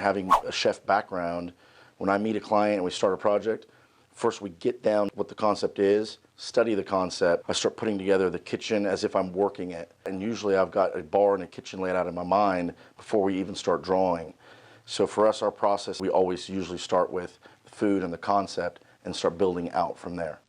having a chef background, when I meet a client and we start a project, first we get down what the concept is, study the concept. I start putting together the kitchen as if I'm working it. And usually I've got a bar and a kitchen laid out in my mind before we even start drawing. So for us, our process, we always usually start with the food and the concept and start building out from there.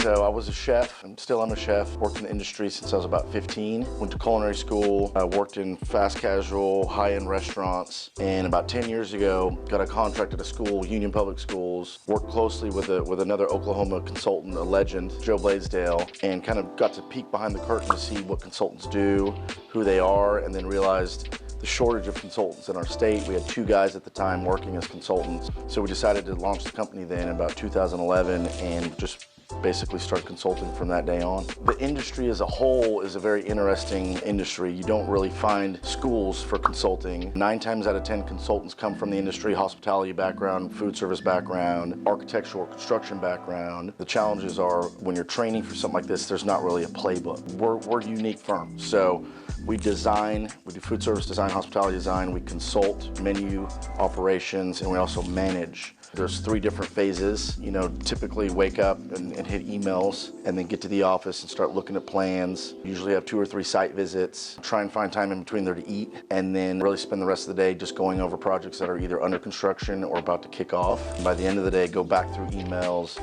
So I was a chef, and still am a chef. Worked in the industry since I was about 15. Went to culinary school. I worked in fast casual, high-end restaurants. And about 10 years ago, got a contract at a school, Union Public Schools. Worked closely with another Oklahoma consultant, a legend, Joe Blaisdell, and kind of got to peek behind the curtain to see what consultants do, who they are, and then realized the shortage of consultants in our state. We had 2 guys at the time working as consultants. So we decided to launch the company then in about 2011 and just basically start consulting from that day on. The industry as a whole is a very interesting industry. You don't really find schools for consulting. 9 times out of 10 consultants come from the industry, hospitality background, food service background, architectural construction background. The challenges are when you're training for something like this, there's not really a playbook. We're a unique firm. So we design, we do food service design, hospitality design, we consult menu operations, and we also manage. There's 3 different phases. You know, typically wake up and hit emails and then get to the office and start looking at plans. Usually have 2 or 3 site visits, try and find time in between there to eat, and then really spend the rest of the day just going over projects that are either under construction or about to kick off. And by the end of the day, go back through emails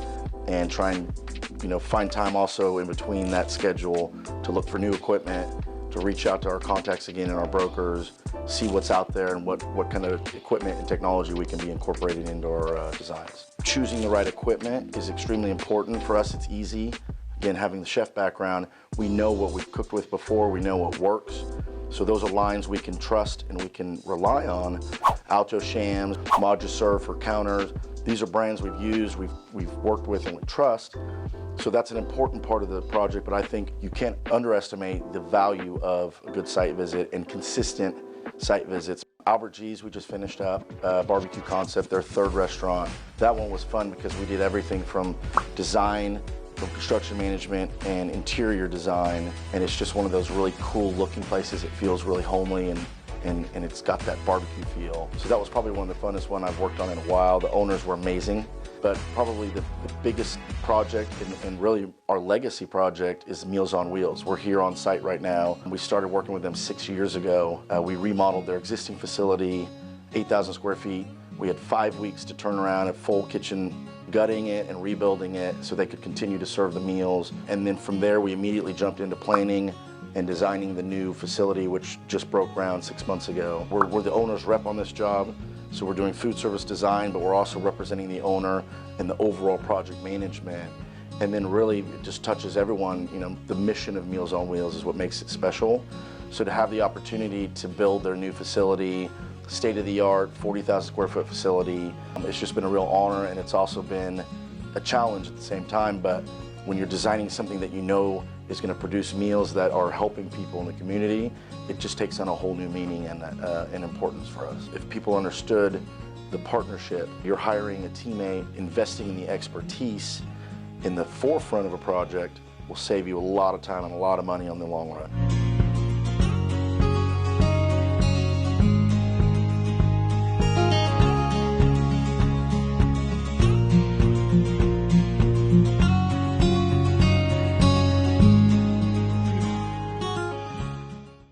and try and, find time also in between that schedule to look for new equipment, to reach out to our contacts again and our brokers, see what's out there and what kind of equipment and technology we can be incorporated into our designs. Choosing the right equipment is extremely important. For us, it's easy. Again, having the chef background, we know what we've cooked with before, we know what works. So those are lines we can trust and we can rely on. Alto Shams, Moduserve for counters. These are brands we've used, we've worked with and we trust. So that's an important part of the project, but I think you can't underestimate the value of a good site visit and consistent site visits. Albert G's, we just finished up, barbecue concept, their 3rd restaurant. That one was fun because we did everything from design, from construction management and interior design, and it's just one of those really cool looking places. It feels really homely and it's got that barbecue feel. So that was probably one of the funnest one I've worked on in a while. The owners were amazing, but probably the biggest project and really our legacy project is Meals on Wheels. We're here on site right now. We started working with them 6 years ago. We remodeled their existing facility, 8,000 square feet. We had 5 weeks to turn around a full kitchen, gutting it and rebuilding it so they could continue to serve the meals. And then from there, we immediately jumped into planning and designing the new facility, which just broke ground 6 months ago. We're the owner's rep on this job, so we're doing food service design, but we're also representing the owner and the overall project management. And then really it just touches everyone. The mission of Meals on Wheels is what makes it special. So to have the opportunity to build their new facility, state-of-the-art, 40,000 square foot facility, it's just been a real honor, and it's also been a challenge at the same time. But when you're designing something that you know is going to produce meals that are helping people in the community, it just takes on a whole new meaning and importance for us. If people understood the partnership, you're hiring a teammate, investing in the expertise in the forefront of a project will save you a lot of time and a lot of money on the long run.